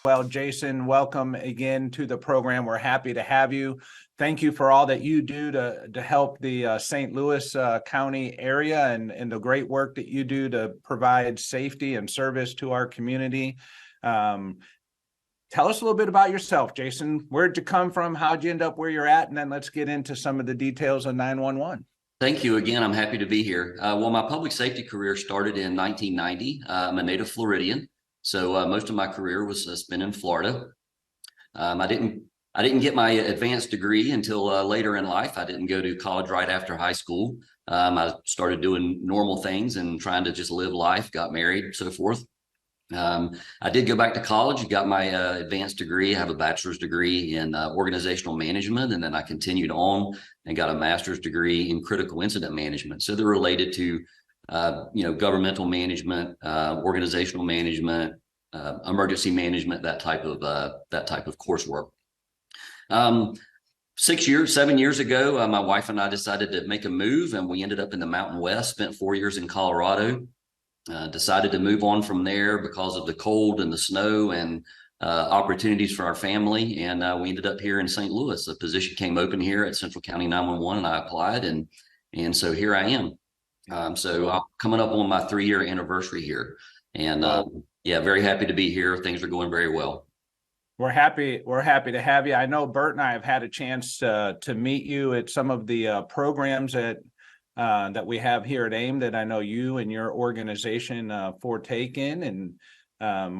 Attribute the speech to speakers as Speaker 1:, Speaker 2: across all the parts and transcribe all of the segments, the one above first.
Speaker 1: Well, Jason, welcome again to the program. We're happy to have you. Thank you for all that you do to help the St. Louis County area and the great work that you do to provide safety and service to our community. Tell us a little bit about yourself, Jason. Where'd you come from? How'd you end up where you're at? And then let's get into some of the details of 911.
Speaker 2: Thank you again. I'm happy to be here. Well, my public safety career started in 1990. I'm a native Floridian, so most of my career was spent in Florida. I didn't get my advanced degree until later in life. I didn't go to college right after high school. I started doing normal things and trying to just live life, got married, and so forth. I did go back to college, got my advanced degree. I have a bachelor's degree in organizational management, and then I continued on and got a master's degree in critical incident management. So they're related to, governmental management, organizational management, emergency management, that type of coursework. 7 years ago, my wife and I decided to make a move, and we ended up in the Mountain West, spent 4 years in Colorado. Decided to move on from there because of the cold and the snow and opportunities for our family. And we ended up here in St. Louis. A position came open here at Central County 911, and I applied. And so here I am. So I'm coming up on my 3-year anniversary here. And very happy to be here. Things are going very well.
Speaker 1: We're happy to have you. I know Bert and I have had a chance to meet you at some of the programs that we have here at AIM that I know you and your organization partake in, and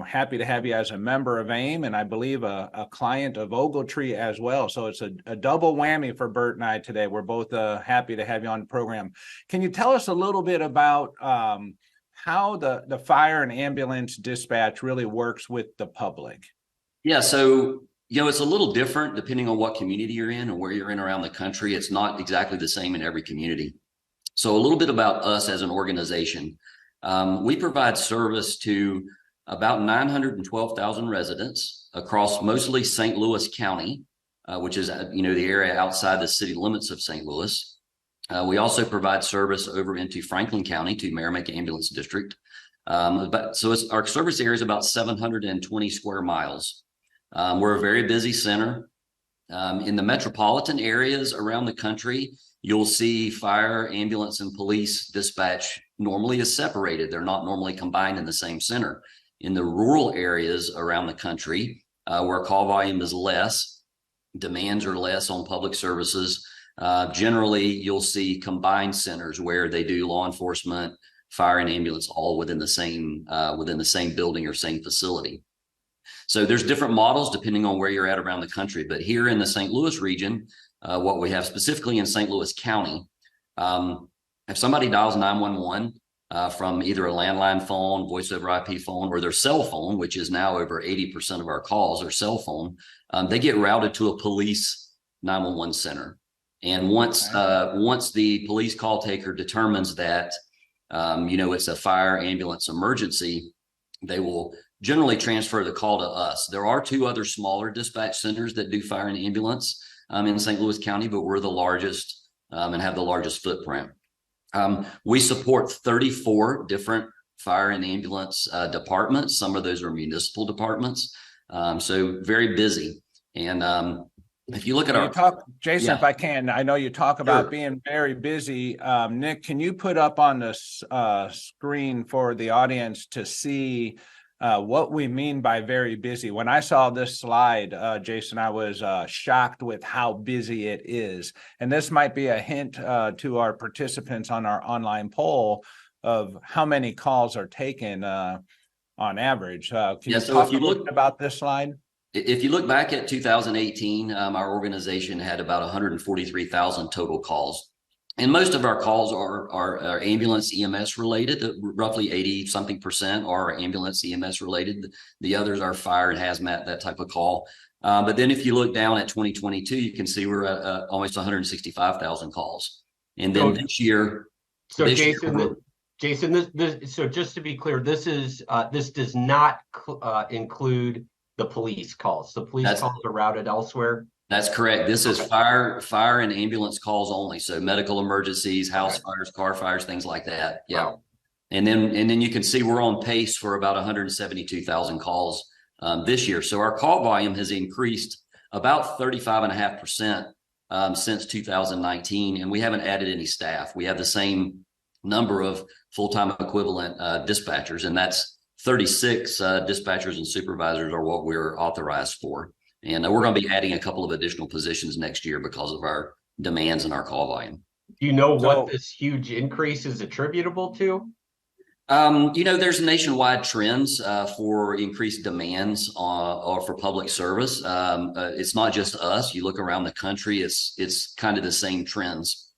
Speaker 1: happy to have you as a member of AIM, and I believe a client of Ogletree as well. So it's a double whammy for Bert and I today. We're both happy to have you on the program. Can you tell us a little bit about how the fire and ambulance dispatch really works with the public?
Speaker 2: Yeah, so it's a little different depending on what community you're in and where you're in around the country. It's not exactly the same in every community. So a little bit about us as an organization. We provide service to about 912,000 residents across mostly St. Louis County, which is, the area outside the city limits of St. Louis. We also provide service over into Franklin County to Merrimack Ambulance District. Our service area is about 720 square miles. We're a very busy center. In the metropolitan areas around the country, you'll see fire, ambulance, and police dispatch normally is separated. They're not normally combined in the same center. In the rural areas around the country, where call volume is less, demands are less on public services, generally you'll see combined centers where they do law enforcement, fire, and ambulance all within the same building or same facility. So there's different models depending on where you're at around the country. But here in the St. Louis region, what we have specifically in St. Louis County, if somebody dials 911 from either a landline phone, voice over IP phone, or their cell phone, which is now over 80% of our calls are cell phone, they get routed to a police 911 center. And once the police call taker determines that, it's a fire, ambulance, emergency, they will generally transfer the call to us. There are 2 other smaller dispatch centers that do fire and ambulance in St. Louis County, but we're the largest and have the largest footprint. We support 34 different fire and ambulance departments. Some of those are municipal departments. So very busy. And if you look at
Speaker 1: Jason, if I can, I know you talk about being very busy. Nick, can you put up on the screen for the audience to see what we mean by very busy? When I saw this slide, Jason, I was shocked with how busy it is. And this might be a hint to our participants on our online poll of how many calls are taken on average. Can you talk a little bit about this slide?
Speaker 2: If you look back at 2018, our organization had about 143,000 total calls. And most of our calls are ambulance EMS related. Roughly 80-something% are ambulance EMS related. The others are fire and hazmat, that type of call. But then if you look down at 2022, you can see we're at almost 165,000 calls. And then this year.
Speaker 3: So Jason, so just to be clear, this does not include the police calls. The police calls are routed elsewhere.
Speaker 2: That's correct. This is fire and ambulance calls only. So medical emergencies, house fires, car fires, things like that. Yeah. Wow. And then you can see we're on pace for about 172,000 calls this year. So our call volume has increased about 35.5% since 2019, and we haven't added any staff. We have the same number of full-time equivalent dispatchers, and that's 36 dispatchers and supervisors are what we're authorized for. And we're going to be adding a couple of additional positions next year because of our demands and our call volume.
Speaker 3: Do you know what this huge increase is attributable to?
Speaker 2: There's nationwide trends for increased demands or for public service. It's not just us. You look around the country, it's kind of the same trends.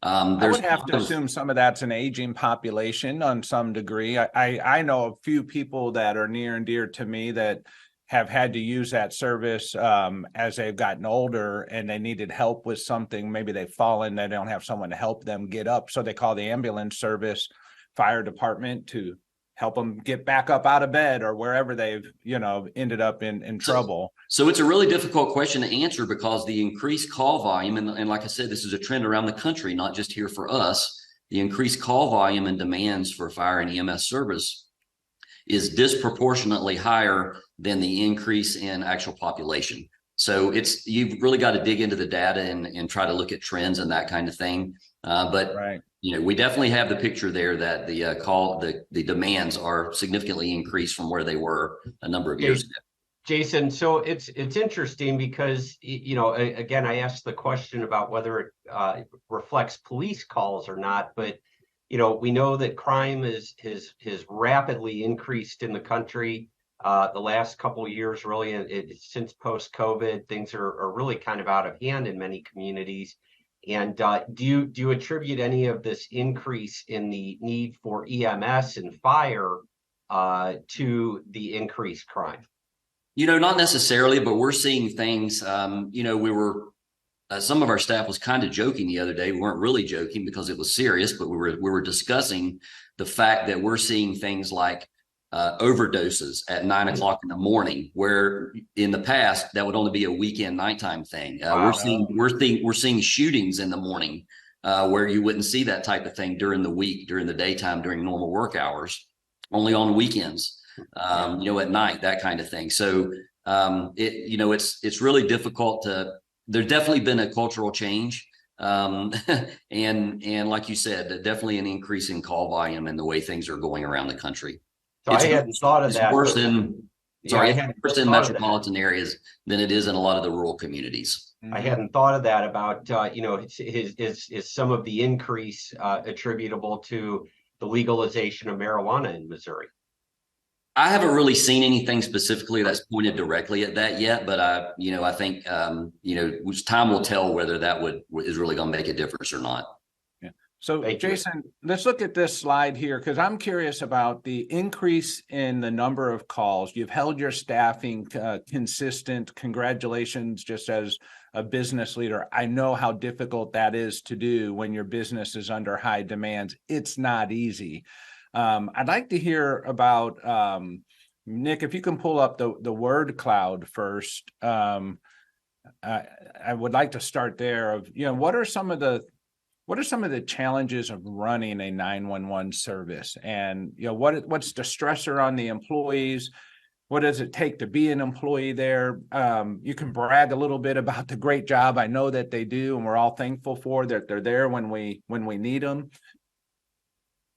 Speaker 1: I would have to assume some of that's an aging population on some degree. I know a few people that are near and dear to me that have had to use that service as they've gotten older and they needed help with something. Maybe they've fallen, they don't have someone to help them get up. So they call the ambulance service, fire department to help them get back up out of bed or wherever they've, ended up in trouble.
Speaker 2: So it's a really difficult question to answer because the increased call volume, and like I said, this is a trend around the country, not just here for us. The increased call volume and demands for fire and EMS service is disproportionately higher than the increase in actual population. So you've really got to dig into the data and try to look at trends and that kind of thing. But
Speaker 1: right.
Speaker 2: We definitely have the picture there that the demands are significantly increased from where they were a number of years ago.
Speaker 3: Jason, so it's interesting because, again, I asked the question about whether it reflects police calls or not, but we know that crime has rapidly increased in the country the last couple of years, really, since post-COVID. Things are really kind of out of hand in many communities. And do you attribute any of this increase in the need for EMS and fire to the increased crime?
Speaker 2: Not necessarily, but we're seeing things. Some of our staff was kind of joking the other day. We weren't really joking because it was serious, but we were discussing the fact that we're seeing things like overdoses at 9 o'clock in the morning, where in the past that would only be a weekend nighttime thing.
Speaker 3: Wow.
Speaker 2: We're seeing shootings in the morning where you wouldn't see that type of thing during the week, during the daytime, during normal work hours, only on weekends. At night, that kind of thing. So it's really difficult to. There's definitely been a cultural change, and like you said, definitely an increase in call volume and the way things are going around the country.
Speaker 3: So I hadn't thought of that.
Speaker 2: Worse in metropolitan areas than it is in a lot of the rural communities.
Speaker 3: I hadn't thought of that about is some of the increase attributable to the legalization of marijuana in Missouri?
Speaker 2: I haven't really seen anything specifically that's pointed directly at that yet, but I think time will tell whether that is really going to make a difference or not.
Speaker 1: Yeah. So Jason, let's look at this slide here because I'm curious about the increase in the number of calls. You've held your staffing consistent. Congratulations, just as a business leader. I know how difficult that is to do when your business is under high demands. It's not easy. I'd like to hear about Nick, if you can pull up the word cloud first. I would like to start there of, what are some of the challenges of running a 911 service, and what's the stressor on the employees? What does it take to be an employee there? You can brag a little bit about the great job I know that they do, and we're all thankful for that they're there when we need them.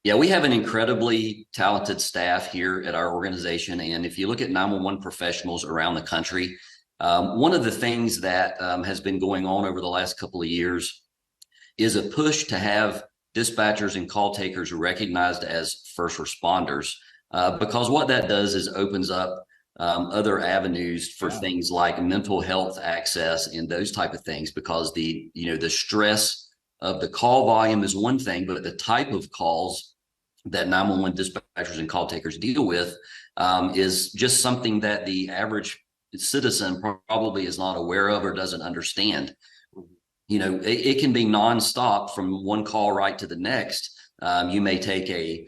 Speaker 2: Yeah, we have an incredibly talented staff here at our organization. And if you look at 911 professionals around the country, one of the things that has been going on over the last couple of years is a push to have dispatchers and call takers recognized as first responders, because what that does is opens up other avenues for things like mental health access and those type of things, because the stress of the call volume is one thing, but the type of calls that 911 dispatchers and call takers deal with is just something that the average citizen probably is not aware of or doesn't understand. It can be nonstop from one call right to the next. You may take a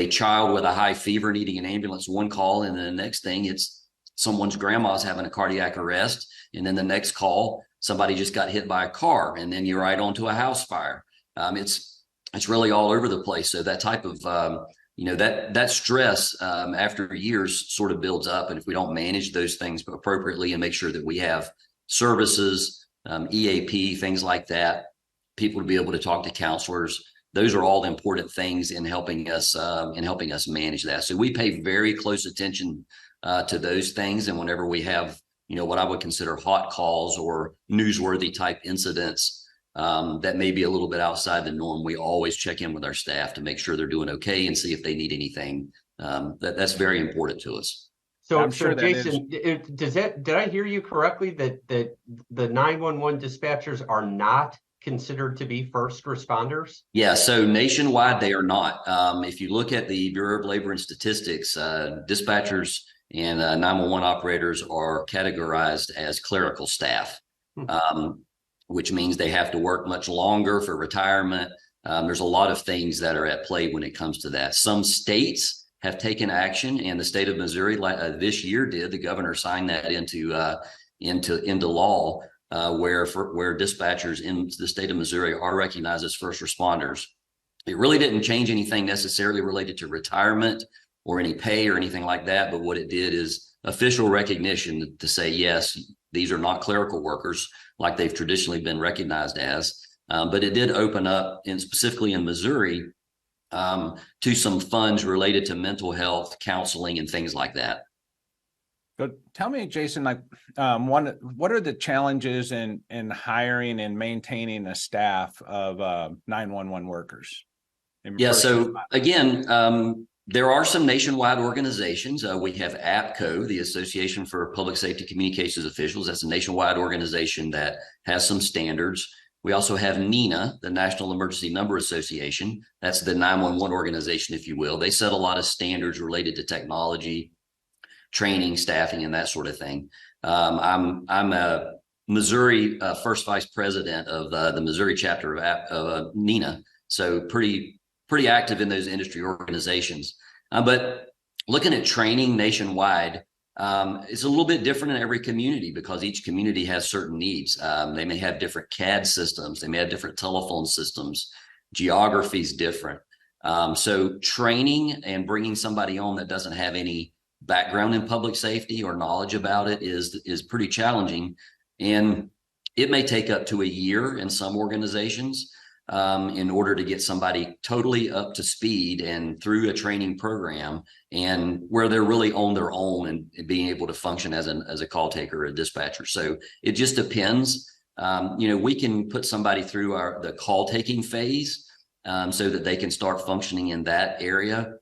Speaker 2: child with a high fever needing an ambulance, one call, and then the next thing it's someone's grandma's having a cardiac arrest, and then the next call somebody just got hit by a car, and then you're right onto a house fire. It's really all over the place. So that type of that stress after years sort of builds up. And if we don't manage those things appropriately and make sure that we have services, EAP, things like that, people to be able to talk to counselors, those are all important things in helping us manage that. So we pay very close attention to those things. And whenever we have, what I would consider hot calls or newsworthy type incidents that may be a little bit outside the norm, we always check in with our staff to make sure they're doing okay and see if they need anything. That's very important to us.
Speaker 3: So,
Speaker 1: I'm sure
Speaker 3: Jason, did I hear you correctly that the 911 dispatchers are not considered to be first responders?
Speaker 2: Yeah, so nationwide they are not. If you look at the Bureau of Labor and Statistics, dispatchers and 911 operators are categorized as clerical staff, which means they have to work much longer for retirement. There's a lot of things that are at play when it comes to that. Some states have taken action, and the state of Missouri this year did. The governor signed that into law, where dispatchers in the state of Missouri are recognized as first responders. It really didn't change anything necessarily related to retirement or any pay or anything like that. But what it did is official recognition to say, yes, these are not clerical workers like they've traditionally been recognized as. But it did open up, specifically in Missouri, to some funds related to mental health, counseling, and things like that.
Speaker 1: So tell me, Jason, what are the challenges in hiring and maintaining a staff of 911 workers?
Speaker 2: Yeah, so again, there are some nationwide organizations. We have APCO, the Association for Public Safety Communications Officials. That's a nationwide organization that has some standards. We also have NENA, the National Emergency Number Association. That's the 911 organization, if you will. They set a lot of standards related to technology, training, staffing, and that sort of thing. I'm a Missouri first vice president of the Missouri chapter of NENA, so pretty active in those industry organizations. But looking at training nationwide, it's a little bit different in every community because each community has certain needs. They may have different CAD systems. They may have different telephone systems. Geography is different. So training and bringing somebody on that doesn't have any background in public safety or knowledge about it is pretty challenging. And it may take up to a year in some organizations in order to get somebody totally up to speed and through a training program and where they're really on their own and being able to function as a call taker or a dispatcher. So it just depends. We can put somebody through the call taking phase so that they can start functioning in that area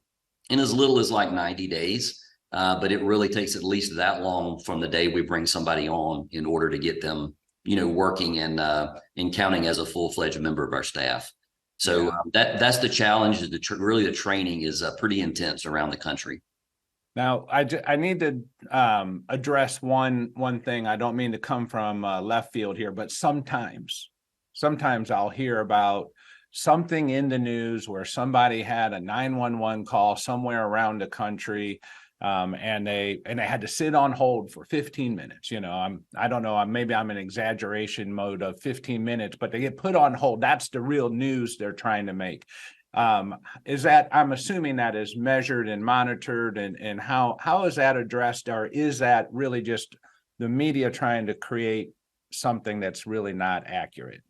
Speaker 2: in as little as like 90 days. But it really takes at least that long from the day we bring somebody on in order to get them, working and counting as a full-fledged member of our staff. So that's the challenge. Really, the training is pretty intense around the country.
Speaker 1: Now, I need to address one thing. I don't mean to come from left field here, but sometimes I'll hear about something in the news where somebody had a 911 call somewhere around the country. And they had to sit on hold for 15 minutes. I don't know, maybe I'm in exaggeration mode of 15 minutes, but they get put on hold. That's the real news they're trying to make. I'm assuming that is measured and monitored, and how is that addressed, or is that really just the media trying to create something that's really not accurate?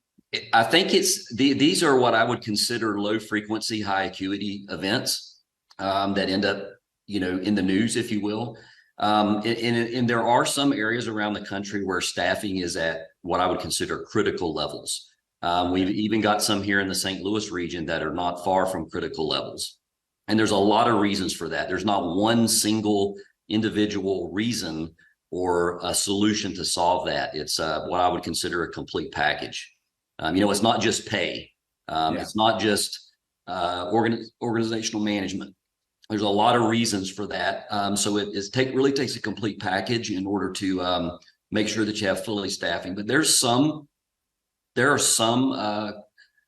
Speaker 2: I think these are what I would consider low frequency, high acuity events that end up in the news, if you will. And there are some areas around the country where staffing is at what I would consider critical levels. We've even got some here in the St. Louis region that are not far from critical levels. And there's a lot of reasons for that. There's not one single individual reason or a solution to solve that. It's what I would consider a complete package. It's not just pay. It's not just organizational management. There's a lot of reasons for that. So it really takes a complete package in order to make sure that you have fully staffing. But there are some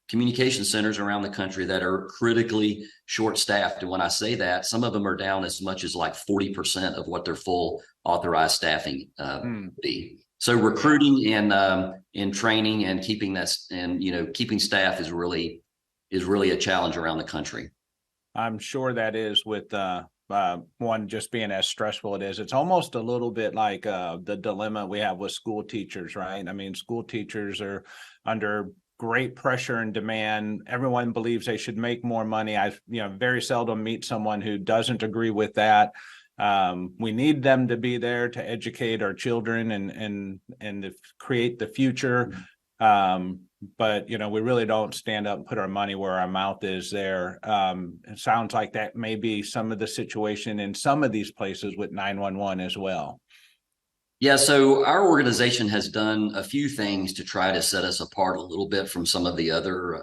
Speaker 2: communication centers around the country that are critically short-staffed. And when I say that, some of them are down as much as like 40% of what their full authorized staffing be. So recruiting and training and keeping that, and keeping staff is really a challenge around the country.
Speaker 1: I'm sure that is with one just being as stressful it is. It's almost a little bit like the dilemma we have with school teachers, right? I mean, school teachers are under great pressure and demand. Everyone believes they should make more money. I very seldom meet someone who doesn't agree with that. We need them to be there to educate our children and to create the future. But we really don't stand up and put our money where our mouth is there. It sounds like that may be some of the situation in some of these places with 911 as well.
Speaker 2: Yeah, so our organization has done a few things to try to set us apart a little bit from some of the other,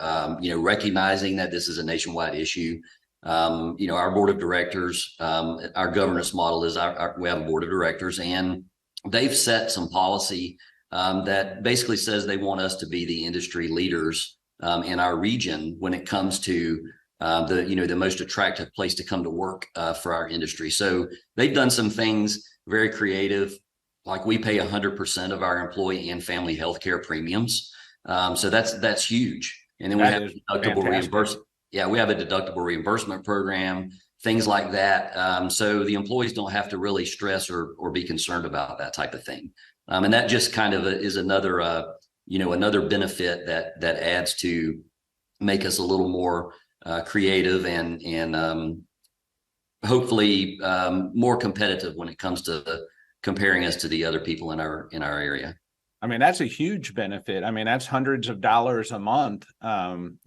Speaker 2: recognizing that this is a nationwide issue. Our board of directors, our governance model is we have a board of directors, and they've set some policy that basically says they want us to be the industry leaders in our region when it comes to the most attractive place to come to work for our industry. So they've done some things very creative, like we pay 100% of our employee and family healthcare premiums. So that's huge. And then we have deductible reimbursement. Yeah, we have a deductible reimbursement program, things like that. So the employees don't have to really stress or be concerned about that type of thing. And that just kind of is another benefit that adds to make us a little more creative and hopefully more competitive when it comes to comparing us to the other people in our area.
Speaker 1: I mean, that's a huge benefit. I mean, that's hundreds of dollars a month, thousands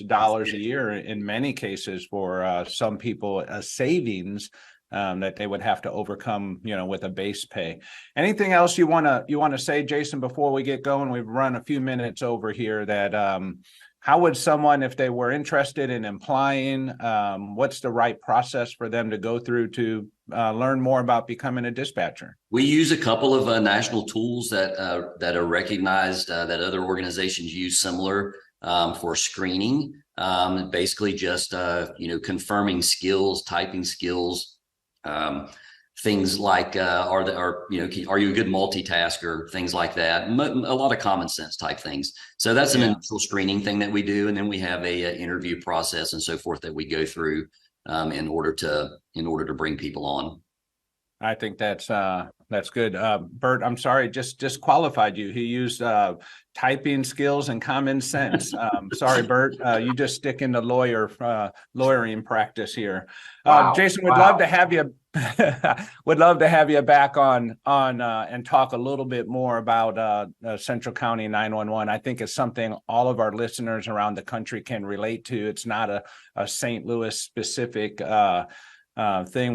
Speaker 1: of dollars a year in many cases for some people, a savings that they would have to overcome, with a base pay. Anything else you want to say, Jason, before we get going? We've run a few minutes over here. That how would someone, if they were interested in applying, what's the right process for them to go through to learn more about becoming a dispatcher?
Speaker 2: We use a couple of national tools that are recognized that other organizations use similar for screening. Basically just confirming skills, typing skills, things like are you a good multitasker, things like that. A lot of common sense type things. So that's an initial screening thing that we do, and then we have a interview process and so forth that we go through in order to bring people on.
Speaker 1: I think that's good. Bert, I'm sorry, just disqualified you. He used typing skills and common sense. Sorry, Bert, you just stick into lawyering practice here.
Speaker 3: Wow.
Speaker 1: Jason, would love to have you. Would love to have you back on and talk a little bit more about Central County 911. I think it's something all of our listeners around the country can relate to. It's not a St. Louis specific thing.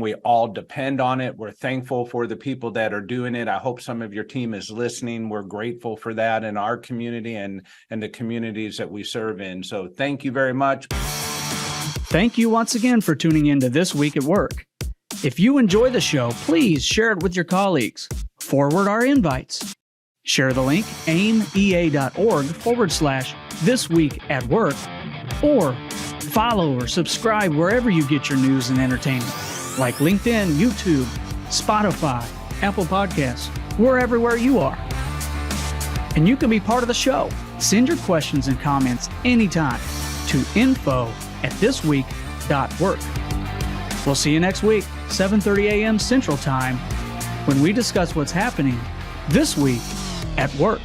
Speaker 1: We all depend on it. We're thankful for the people that are doing it. I hope some of your team is listening. We're grateful for that in our community and the communities that we serve in. So thank you very much.
Speaker 4: Thank you once again for tuning in to This Week at Work. If you enjoy the show, please share it with your colleagues. Forward our invites. Share the link aimea.org/thisweekatwork, or follow or subscribe wherever you get your news and entertainment, like LinkedIn, YouTube, Spotify, Apple Podcasts. We're everywhere you are. And you can be part of the show. Send your questions and comments anytime to info@thisweek.work. We'll see you next week, 7:30 a.m. Central Time, when we discuss what's happening this week at work.